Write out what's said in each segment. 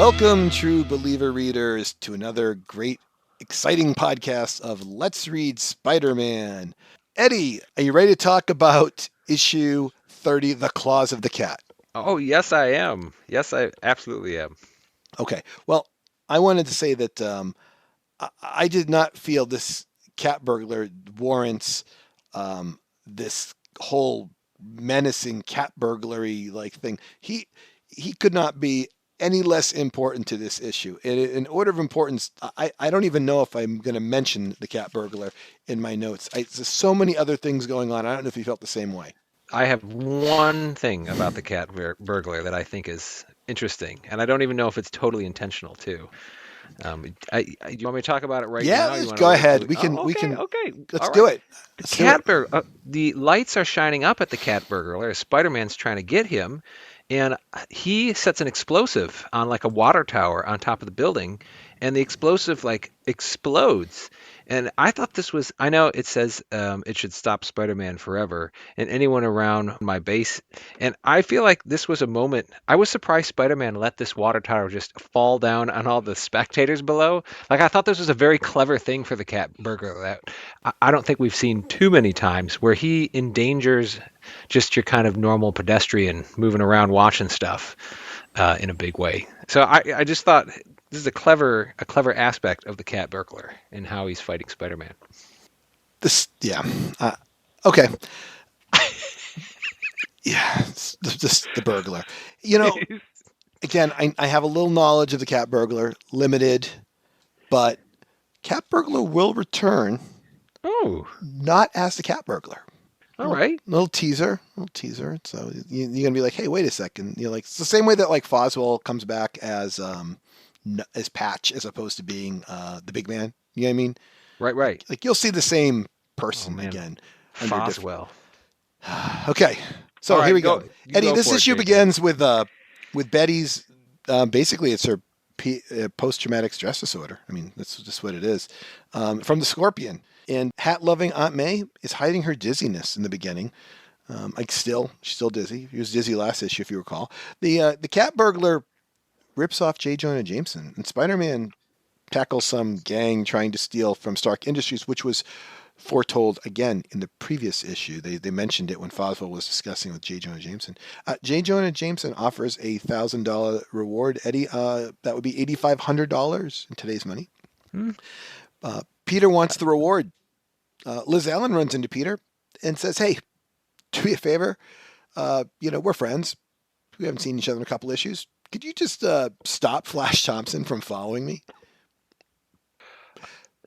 Welcome, true believer readers, to another great, exciting podcast of Let's Read Spider-Man. Eddie, are you ready to talk about issue 30, The Claws of the Cat? Oh, yes, I am. Yes, I absolutely am. Okay, well, I wanted to say that I did not feel this cat burglar warrants this whole menacing cat burglary like thing. He could not be any less important to this issue. In order of importance, I don't even know if I'm going to mention the cat burglar in my notes. There's so many other things going on. I don't know if you felt the same way. I have one thing about the cat burglar that I think is interesting, and I don't even know if it's totally intentional too. You want me to talk about it right Yeah, now? You let's want to go wait till ahead. we? We can Oh, we okay, can okay, let's all do right. it. The Let's do it. the lights are shining up at the cat burglar as Spider-Man's trying to get him, and he sets an explosive on like a water tower on top of the building, and the explosive like explodes. And I thought this was, I know it says it should stop Spider-Man forever and anyone around my base. And I feel like this was a moment. I was surprised Spider-Man let this water tower just fall down on all the spectators below. Like I thought this was a very clever thing for the cat burglar that I don't think we've seen too many times where he endangers just your kind of normal pedestrian moving around watching stuff in a big way. So I just thought this is a clever aspect of the cat burglar and how he's fighting Spider-Man. This yeah. Uh, okay. Yeah, it's just the burglar. You know, again, I have a little knowledge of the cat burglar, limited, but cat burglar will return, Oh, not as the cat burglar. all right. Little teaser, little teaser. So you're gonna be like, hey, wait a second. Like it's the same way that like Foswell comes back as Patch as opposed to being the big man. You know what I mean? Right, right. Like you'll see the same Oh person man, again under different. Foswell. Okay, All so here right, we go. go. You Eddie, go this for it, issue James. begins with Betty's. Basically, it's her post-traumatic stress disorder. I mean, that's just what it is. From the Scorpion, and hat-loving Aunt May is hiding her dizziness in the beginning. She's still dizzy. She was dizzy last issue, if you recall. The cat burglar rips off J. Jonah Jameson, and Spider-Man tackles some gang trying to steal from Stark Industries, which was foretold again in the previous issue. They mentioned it when Foswell was discussing with J. Jonah Jameson. J. Jonah Jameson offers a $1,000 reward. Eddie, that would be $8,500 in today's money. Hmm? Peter wants the reward. Liz Allen runs into Peter and says, "Hey, do me a favor. We're friends. We haven't seen each other in a couple issues. Could you just stop Flash Thompson from following me?"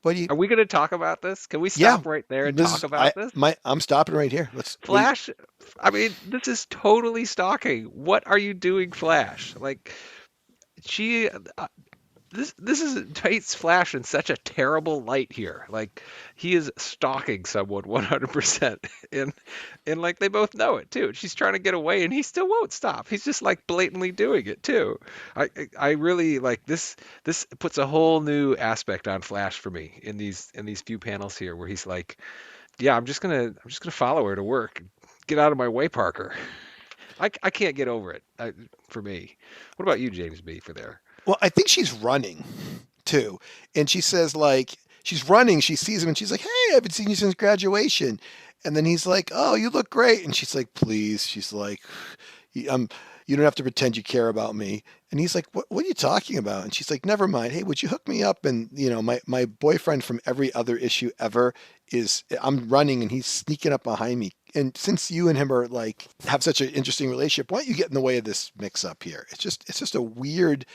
What do you? Are we going to talk about this? Can we Yeah, stop right there and this talk is I about this? my I'm stopping right here. Let's. What do you? Flash, I mean, this is totally stalking. What are you doing, Flash? Like, she this is paints Flash in such a terrible light here. Like he is stalking someone 100%, and like they both know it too. She's trying to get away, and he still won't stop. He's just like blatantly doing it too. I really like this. This puts a whole new aspect on Flash for me in these few panels here, where he's like, yeah, I'm just gonna follow her to work. Get out of my way, Parker. I can't get over it. For me, what about you, James B. For there? Well, I think she's running too, and she says like she's running. She sees him, and she's like, "Hey, I haven't seen you since graduation." And then he's like, "Oh, you look great." And she's like, "Please." She's like, you don't have to pretend you care about me." And he's like, what are you talking about?" And she's like, "Never mind. Hey, would you hook me up?" And my boyfriend from every other issue ever I'm running and he's sneaking up behind me. And since you and him are like have such an interesting relationship, why don't you get in the way of this mix up here? It's just a weird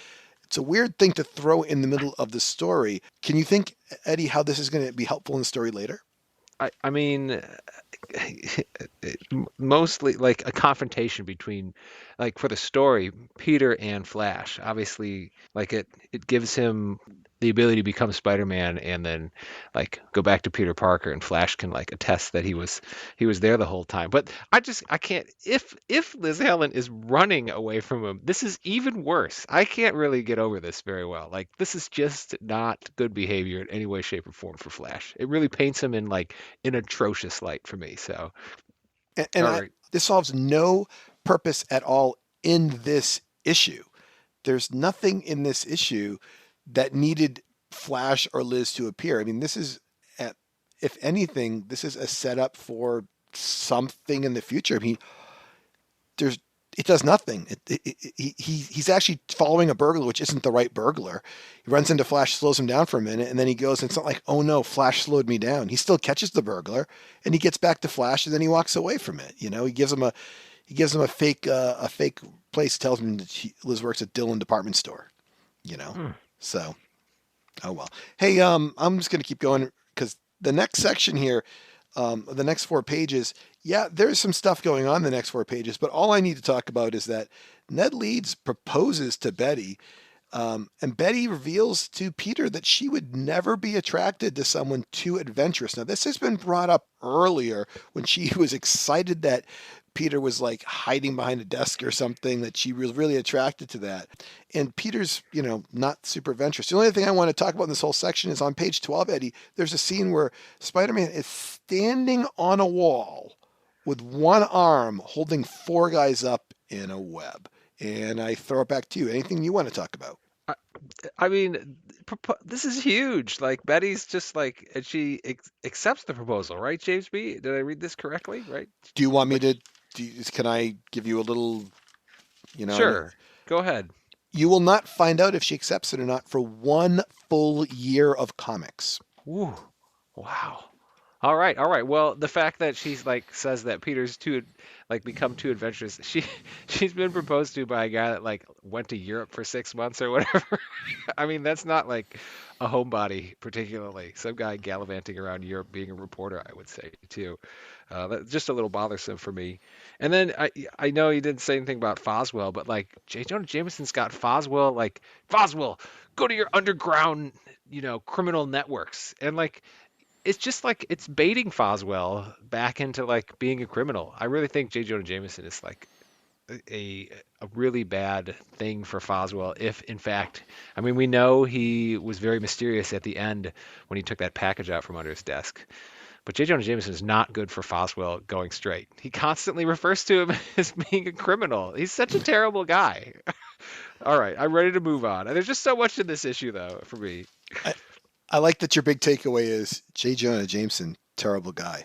thing to throw in the middle of the story. Can you think, Eddie, how this is going to be helpful in the story later? I mean, mostly like a confrontation between, like for the story, Peter and Flash. Obviously, like it gives him the ability to become Spider-Man and then like go back to Peter Parker, and Flash can like attest that he was there the whole time. But I can't, if Liz Helen is running away from him, this is even worse. I can't really get over this very well. Like this is just not good behavior in any way, shape, or form for Flash. It really paints him in like an atrocious light for me. So, And all right. this solves no purpose at all in this issue. there's nothing in this issue that needed Flash or Liz to appear. I mean, this is, at, if anything, this is a setup for something in the future. I mean, there's it does nothing. He's actually following a burglar, which isn't the right burglar. He runs into Flash, slows him down for a minute, and then he goes. And it's not like, oh no, Flash slowed me down. He still catches the burglar, and he gets back to Flash, and then he walks away from it. You know, he gives him a fake place, tells him that Liz works at Dillon Department Store. You know, so oh well. Hey, I'm just gonna keep going because the next section here, the next 4 pages, yeah, there's some stuff going on in the next 4 pages, but all I need to talk about is that Ned Leeds proposes to Betty, and Betty reveals to Peter that she would never be attracted to someone too adventurous. Now, this has been brought up earlier when she was excited that Peter was like hiding behind a desk or something, that she was really attracted to that. And Peter's, not super adventurous. The only thing I want to talk about in this whole section is on page 12, Eddie, there's a scene where Spider-Man is standing on a wall with one arm holding 4 guys up in a web. And I throw it back to you. Anything you want to talk about? I, I mean, this is huge. Like Betty's just like, and she accepts the proposal, right, James B? Did I read this correctly? Right? Do you want me Like, to? Can I give you a little? You know, sure. Go ahead. you will not find out if she accepts it or not for 1 full year of comics. Ooh, wow. All right, all right. Well, the fact that she's like says that Peter's too like become too adventurous. She's been proposed to by a guy that like went to Europe for 6 months or whatever. I mean, that's not like a homebody particularly. Some guy gallivanting around Europe being a reporter, I would say too. That's just a little bothersome for me. And then I know you didn't say anything about Foswell, but like J. Jonah Jameson's got Foswell like Foswell, go to your underground, criminal networks, and like it's just like it's baiting Foswell back into like being a criminal. I really think J. Jonah Jameson is like a really bad thing for Foswell. If in fact, I mean, we know he was very mysterious at the end when he took that package out from under his desk. But J. Jonah Jameson is not good for Foswell going straight. He constantly refers to him as being a criminal. He's such a terrible guy. All right, I'm ready to move on. And there's just so much in this issue, though, for me. I, I like that your big takeaway is J. Jonah Jameson, terrible guy.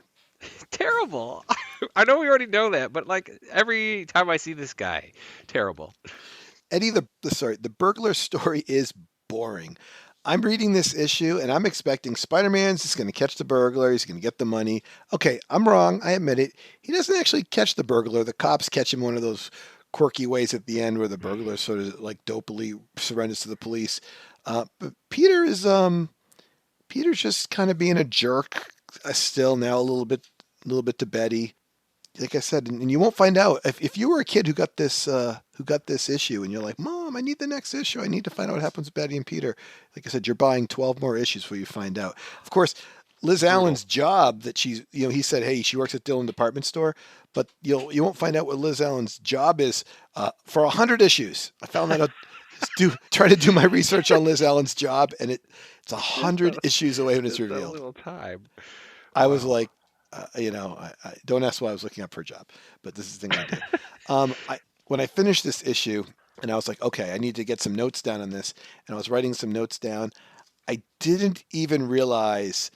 Terrible. I know we already know that, but like every time I see this guy, terrible. Eddie, the burglar story is boring. I'm reading this issue and I'm expecting Spider-Man's just going to catch the burglar. He's going to get the money. Okay, I'm wrong. I admit it. He doesn't actually catch the burglar. The cops catch him one of those quirky ways at the end where the burglar sort of like dopily surrenders to the police. But Peter's just kind of being a jerk. Still now a little bit to Betty. Like I said, and you won't find out if you were a kid who got this issue, and you're like, Mom, I need the next issue. I need to find out what happens with Betty and Peter. Like I said, you're buying 12 more issues before you find out. Of course, Liz Brutal. Allen's job that she's, he said, hey, she works at Dillon Department Store, but you won't find out what Liz Allen's job is for 100 issues. I found that out. Try to do my research on Liz Allen's job, and it's 100 issues away when it's Just a revealed. little time. I was Wow. like, I don't ask why I was looking up her job, but this is the thing I did. When I finished this issue, and I was like, okay, I need to get some notes down on this, and I was writing some notes down. I didn't even realize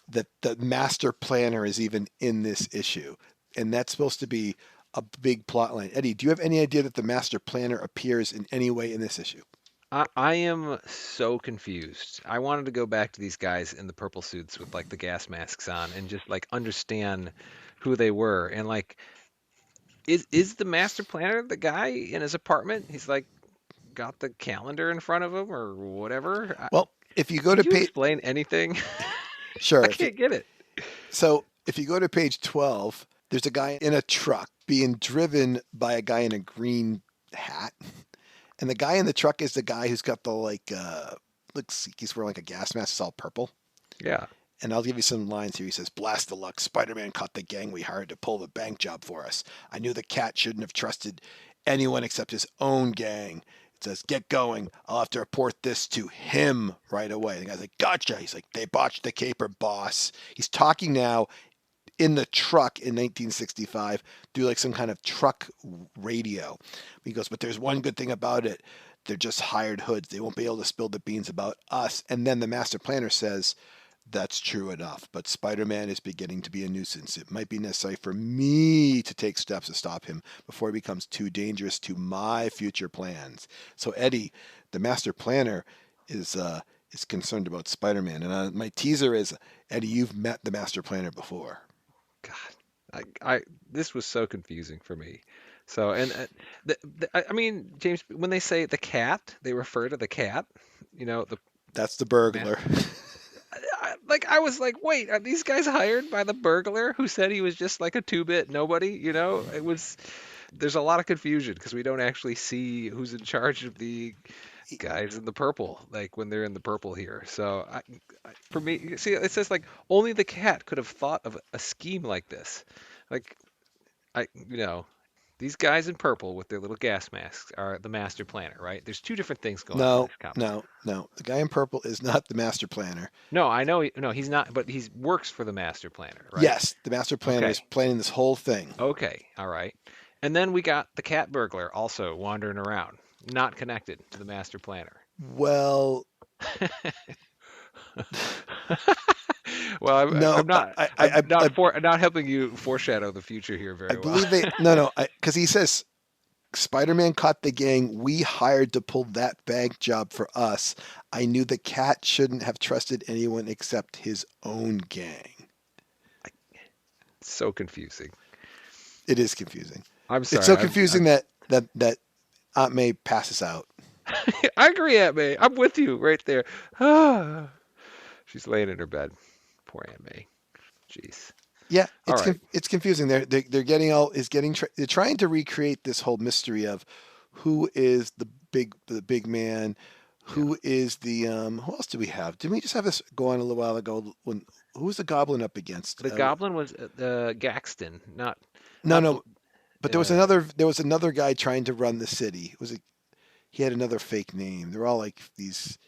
that the master planner is even in this issue, and that's supposed to be a big plot line. Eddie, do you have any idea that the master planner appears in any way in this issue? I am so confused. I wanted to go back to these guys in the purple suits with like the gas masks on and just like understand who they were. And like, is the master planner the guy in his apartment? He's like got the calendar in front of him or whatever. Well, if you go to Could you page, explain anything? sure. I can't get it. So if you go to page 12, there's a guy in a truck being driven by a guy in a green hat. And the guy in the truck is the guy who's got the looks like he's wearing like a gas mask. It's all purple. Yeah. And I'll give you some lines here. He says, blast the luck. Spider-Man caught the gang we hired to pull the bank job for us. I knew the cat shouldn't have trusted anyone except his own gang. It says, get going. I'll have to report this to him right away. The guy's like, gotcha. He's like, they botched the caper, boss. He's talking now in the truck in 1965 through like some kind of truck radio. He goes, but there's one good thing about it. they're just hired hoods. They won't be able to spill the beans about us. And then the master planner says, that's true enough, but Spider-Man is beginning to be a nuisance. It might be necessary for me to take steps to stop him before he becomes too dangerous to my future plans. So Eddie, the master planner, is concerned about Spider-Man. And my teaser is, Eddie, you've met the master planner before. God, I this was so confusing for me. So, and I mean, James, when they say the cat, they refer to the cat. You know, the That's the man. burglar. I was like, wait, are these guys hired by the burglar who said he was just like a two-bit nobody? You know, it was. There's a lot of confusion because we don't actually see who's in charge of the guys in the purple, like when they're in the purple here. So for me, see, it says like only the cat could have thought of a scheme like this. Like you know, these guys in purple with their little gas masks are the master planner, right? There's two different things going on in No, this comic. no, no. The guy in purple is not the master planner. No, I know, no, he's not, but he works for the master planner, right? Yes, the master planner is Okay, planning this whole thing. okay, all right. And then we got the cat burglar also wandering around, not connected to the master planner. Well, Well, no, I'm not helping you foreshadow the future here I very well. believe they, no, because he says Spider-Man caught the gang we hired to pull that bank job for us. I knew the cat shouldn't have trusted anyone except his own gang. So confusing. It is confusing. I'm It's sorry. so confusing that Aunt May passes out. I agree, Aunt May. I'm with you right there. She's laying in her bed. Poor Aunt May. Jeez. Yeah, All right. it's confusing. They're getting all is getting they're trying to recreate this whole mystery of who is the big man, Yeah. who is the who else do we have? Didn't we just have this go on a little while ago when who was the goblin up against? The goblin was Gaxton, not No, the no, but there was another guy trying to run the city. He had another fake name. They're all like these.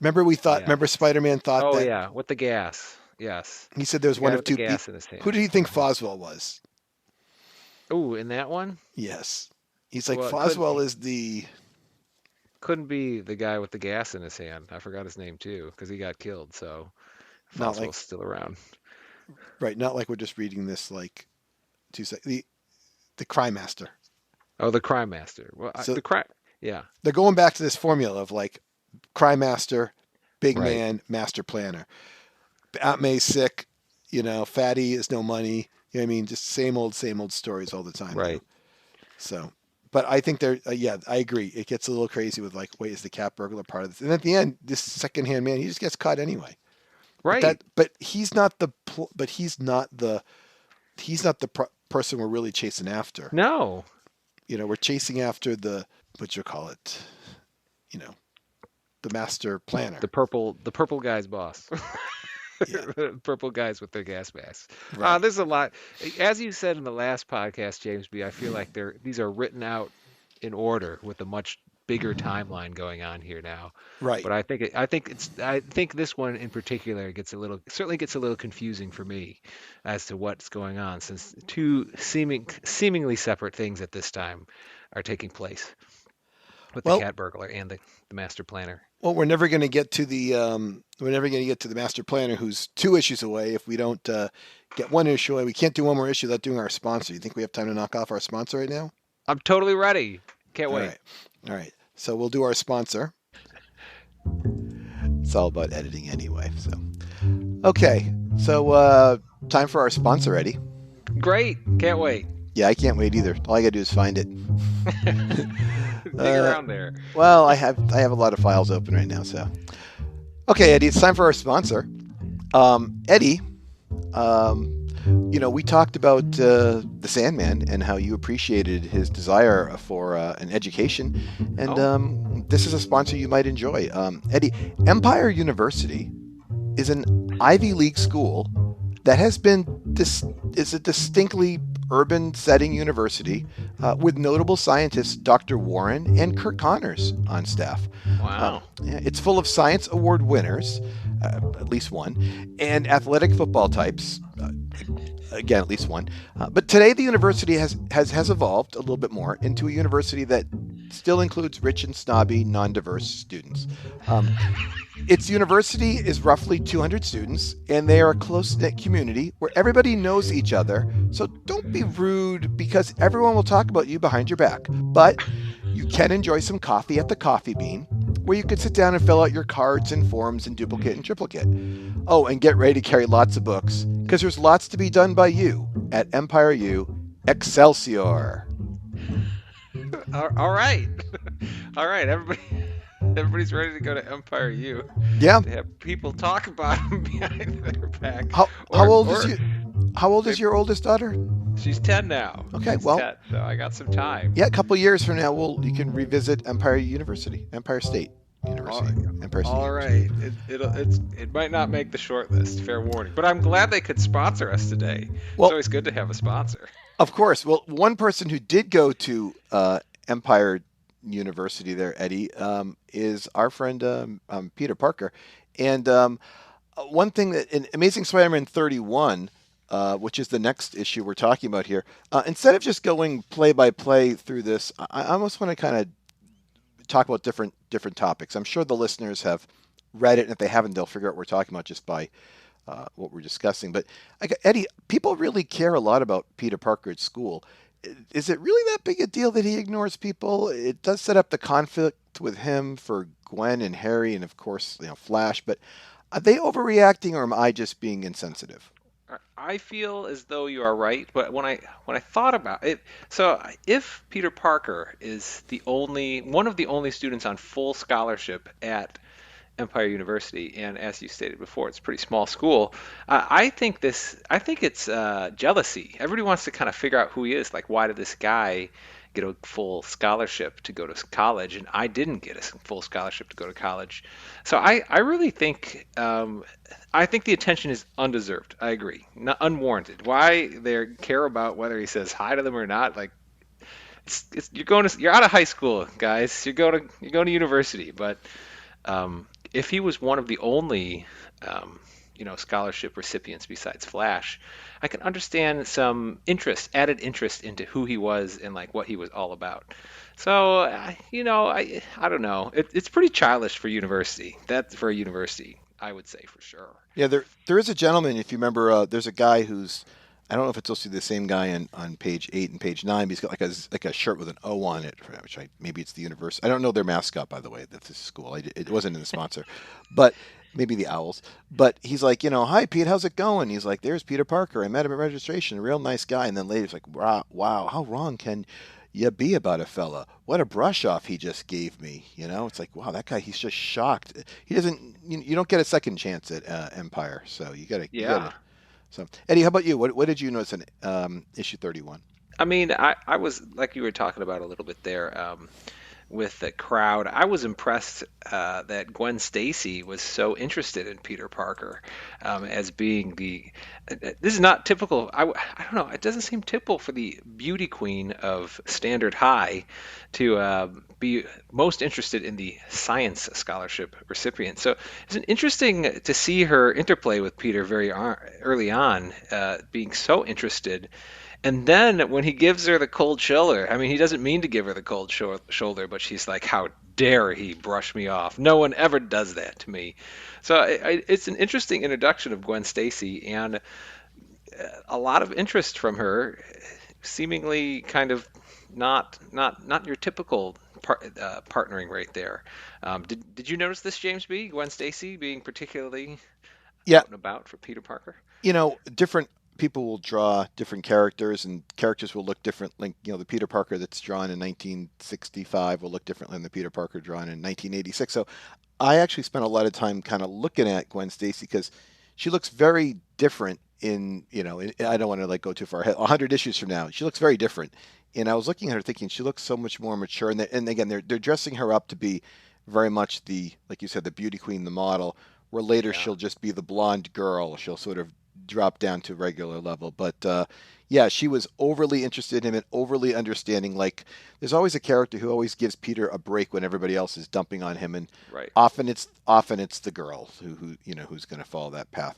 yeah. Remember Spider-Man thought Oh that yeah, with the gas. Yes. he said there was The one guy of with the two. gas in his Who hand. did he think Mhm. Foswell was? Oh, in that one? Yes. He's like Well, Foswell is the couldn't be the guy with the gas in his hand. I forgot his name too, because he got killed, so not like Foswell's still around. right, not like we're just reading this like 2 seconds. The crime master. Oh, the crime master. Well, So the crime. Yeah. they're going back to this formula of like crime master, big Right. man, master planner. Aunt May's sick, Fatty is no money. You know what I mean? Just same old stories all the time. Right. So, but I think yeah, I agree. It gets a little crazy with like, wait, is the cat burglar part of this? And at the end, this secondhand man, he just gets caught anyway. Right. But he's not person we're really chasing after. No. We're chasing after what you call it, you know, the master planner. The purple guy's boss. Yeah, Purple guys with their gas masks. right, There's a lot. As you said in the last podcast, James B, I feel like these are written out in order with a much bigger timeline going on here now. right. But I think this one in particular certainly gets a little confusing for me as to what's going on, since two seemingly separate things at this time are taking place with the Well, cat burglar and the master planner. we're never going to get to the master planner, who's 2 issues away. If we don't get 1 issue away, we can't do 1 more issue without doing our sponsor. You think we have time to knock off our sponsor right now? I'm totally ready. Can't All wait. right, all right. So we'll do our sponsor. It's all about editing anyway. So, okay. So time for our sponsor, Eddie. Great. Can't wait. Yeah, I can't wait either. All I got to do is find it. Dig around there. Well, I have a lot of files open right now. So, okay, Eddie, it's time for our sponsor. Eddie, we talked about the Sandman and how you appreciated his desire for an education, and this is a sponsor you might enjoy. Eddie, Empire University is an Ivy League school that has been is a distinctly urban setting university with notable scientists Dr. Warren and Kurt Connors on staff. Wow. Yeah, it's full of science award winners, at least one, and athletic football types, again, at least one. But today the university has evolved a little bit more into a university that still includes rich and snobby, non-diverse students. Um, its university is roughly 200 students, and they are a close-knit community where everybody knows each other. So don't be rude because everyone will talk about you behind your back. But you can enjoy some coffee at the Coffee Bean, where you can sit down and fill out your cards and forms in duplicate and triplicate. Oh, and get ready to carry lots of books because there's lots to be done by you at Empire U Excelsior. All right. All right, everybody's ready to go to Empire U Yeah. to have people talk about them behind their back. How old is Or you? How old is your oldest daughter? she's 10 now. Okay, She's well, 10, so I got some time. yeah, a couple years from now, you can revisit Empire University, Empire State University, Empire State All University. right. It might not make the short list, fair warning. But I'm glad they could sponsor us today. It's Well, always good to have a sponsor. of course. Well, one person who did go to Empire University there, Eddie, is our friend Peter Parker. And one thing that in Amazing Spider-Man 31, which is the next issue we're talking about here, instead of just going play by play through this, I almost want to kind of talk about different topics. I'm sure the listeners have read it, and if they haven't, they'll figure out what we're talking about just by what we're discussing. But Eddie, people really care a lot about Peter Parker at school. Is it really that big a deal that he ignores people? It does set up the conflict with him for Gwen and Harry, and of course, Flash. But are they overreacting, or am I just being insensitive? I feel as though you are right, but when I thought about it, so if Peter Parker is the only one of the only students on full scholarship at Empire University, and as you stated before, it's a pretty small school. I think it's jealousy. Everybody wants to kind of figure out who he is. Like, why did this guy get a full scholarship to go to college, and I didn't get a full scholarship to go to college? So I really think I think the attention is undeserved. I agree, not unwarranted. Why they care about whether he says hi to them or not? Like, you're out of high school, guys. You're going to university, but if he was one of the only, scholarship recipients besides Flash, I can understand some added interest into who he was and like what he was all about. So, I don't know. It's pretty childish for university. That's for a university, I would say for sure. Yeah, there is a gentleman. If you remember, there's a guy who's I don't know if it's also the same guy on page 8 and page 9. But he's got like a shirt with an O on it, which maybe it's the universe. I don't know their mascot, by the way. That's this school. It wasn't in the sponsor, but maybe the Owls. But he's like, hi Pete, how's it going? He's like, there's Peter Parker. I met him at registration. A real nice guy. And then later he's like, wow, how wrong can you be about a fella? What a brush off he just gave me. It's like, wow, that guy. He's just shocked. He doesn't. You don't get a second chance at Empire. So you Yeah. gotta. So, Eddie, how about you? What did you notice in issue 31? I mean, I was like you were talking about a little bit there. With the crowd. I was impressed that Gwen Stacy was so interested in Peter Parker as being the. This is not typical. I don't know. It doesn't seem typical for the beauty queen of Standard High to be most interested in the science scholarship recipient. So it's interesting to see her interplay with Peter very early on, being so interested. And then when he gives her the cold shoulder, I mean, he doesn't mean to give her the cold shoulder, but she's like, "How dare he brush me off? No one ever does that to me." So it's an interesting introduction of Gwen Stacy, and a lot of interest from her, seemingly kind of not your typical partnering right there. Did you notice this, James B? Gwen Stacy being particularly Yeah, out and about for Peter Parker? different people will draw different characters, and characters will look different. Like, the Peter Parker that's drawn in 1965 will look differently than the Peter Parker drawn in 1986. So I actually spent a lot of time kind of looking at Gwen Stacy because she looks very different I don't want to like go too far ahead. 100 issues from now, she looks very different. And I was looking at her thinking she looks so much more mature. And again, they're dressing her up to be very much like you said, the beauty queen, the model, where later Yeah. she'll just be the blonde girl. She'll sort of drop down to regular level. But yeah, she was overly interested in him and overly understanding. Like, there's always a character who always gives Peter a break when everybody else is dumping on him, and Right. often it's the girl who's going to follow that path.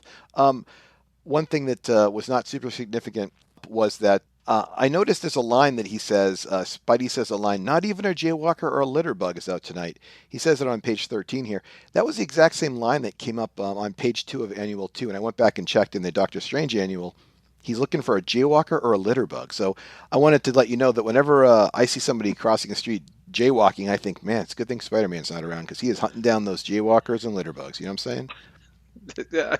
One thing that was not super significant was that I noticed there's a line that he says, Spidey says a line, not even a jaywalker or a litter bug is out tonight. He says it on page 13 here. That was the exact same line that came up on page 2 of Annual 2, and I went back and checked in the Doctor Strange Annual. He's looking for a jaywalker or a litter bug. So I wanted to let you know that whenever I see somebody crossing the street jaywalking, I think, man, it's a good thing Spider-Man's not around because he is hunting down those jaywalkers and litter bugs. You know what I'm saying? Yeah,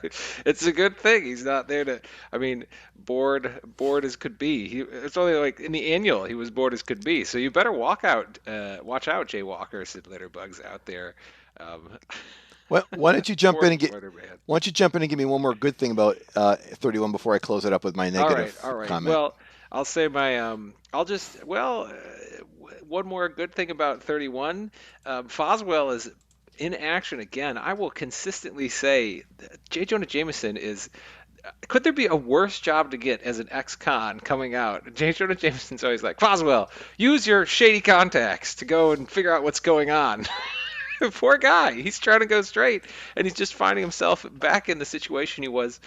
it's a good thing he's not there to. I mean, bored as could be. It's only like in the annual he was bored as could be. So you better watch out, jaywalkers and litter bugs out there. Um, Why don't you jump poor in and get Spider-Man. Why don't you jump in and give me one more good thing about 31 before I close it up with my All right, negative all right. comment? Well, I'll say my one more good thing about 31. Foswell is in action again. I will consistently say that J. Jonah Jameson is. Could there be a worse job to get as an ex-con coming out? J. Jonah Jameson's always like, Foswell, use your shady contacts to go and figure out what's going on. Poor guy. He's trying to go straight, and he's just finding himself back in the situation he was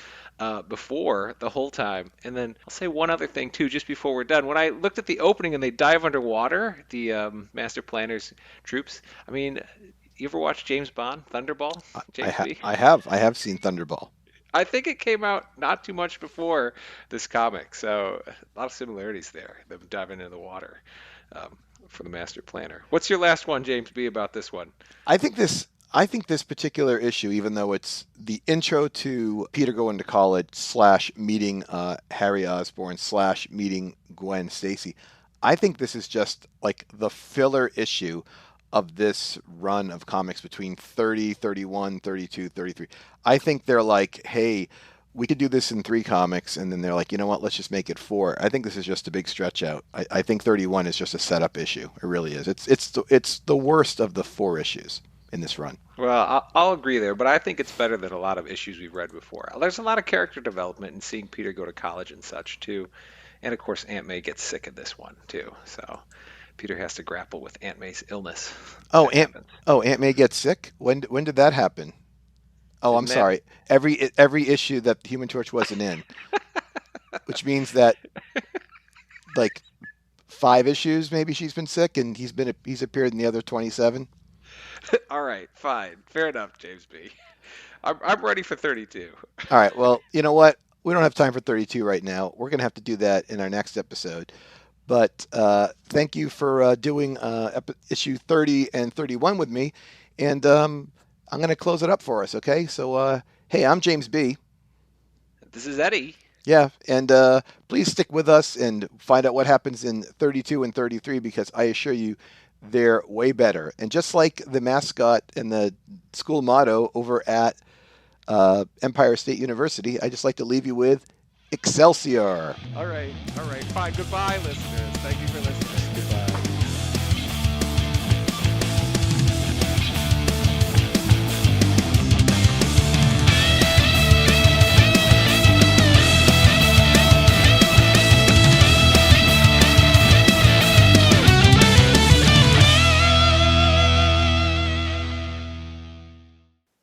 before the whole time. And then I'll say one other thing too, just before we're done. When I looked at the opening and they dive underwater, the Master Planners troops. I mean, you ever watch James Bond, Thunderball, James B? I have seen Thunderball. I think it came out not too much before this comic, so a lot of similarities there. Them diving into the water um, for the Master Planner. What's your last one, James B, about this one? I think this I think this particular issue, even though it's the intro to Peter going to college slash meeting Harry Osborn slash meeting Gwen Stacy, I think this is just like the filler issue of this run of comics between 30, 31, 32, 33. I think they're like, hey, we could do this in 3 comics, and then they're like, you know what, let's just make it 4. I think this is just a big stretch out. I think 31 is just a setup issue. It really is. It's the worst of the 4 issues in this run. Well, I'll agree there, but I think it's better than a lot of issues we've read before. There's a lot of character development in seeing Peter go to college and such too, and of course Aunt May gets sick in this one too. So Peter has to grapple with Aunt May's illness. Oh, That happens. Aunt May gets sick. When did that happen? Oh, I'm Didn't that? sorry. Every issue that the Human Torch wasn't in, which means that like 5 issues maybe she's been sick, and he's appeared in the other 27. All right, fine, fair enough, James B. I'm ready for 32. All right. Well, you know what? We don't have time for 32 right now. We're gonna have to do that in our next episode. But thank you for doing issue 30 and 31 with me, and I'm gonna close it up for us. Okay. So hey, I'm James B. This is Eddie. Yeah, and please stick with us and find out what happens in 32 and 33 because I assure you they're way better. And just like the mascot and the school motto over at Empire State University, I just like to leave you with Excelsior. All right, fine. Goodbye, listeners. Thank you for listening. Goodbye.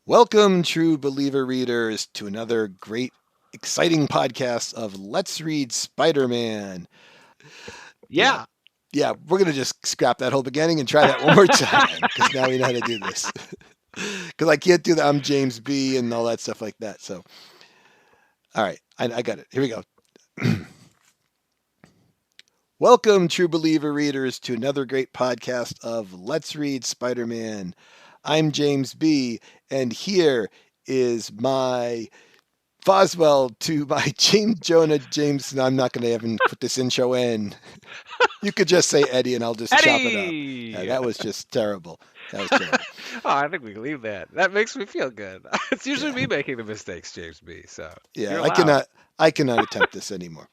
Welcome, true believer readers, to another great, exciting podcast of Let's Read Spider-Man. Yeah. Yeah, we're going to just scrap that whole beginning and try that one more time because now we know how to do this. Because I can't do the I'm James B and all that stuff like that. So, all right, I got it. Here we go. Welcome, true believer readers, to another great podcast of Let's Read Spider-Man. I'm James B, and here is my Foswell to my James Jonah Jameson. I'm not going to even put this intro in. You could just say Eddie, and I'll just chop it up. Eddie! Yeah, that was just terrible. That was terrible. Oh, I think we can leave that. That makes me feel good. It's usually Yeah, me making the mistakes, James B. So yeah. you're allowed. I cannot attempt this anymore.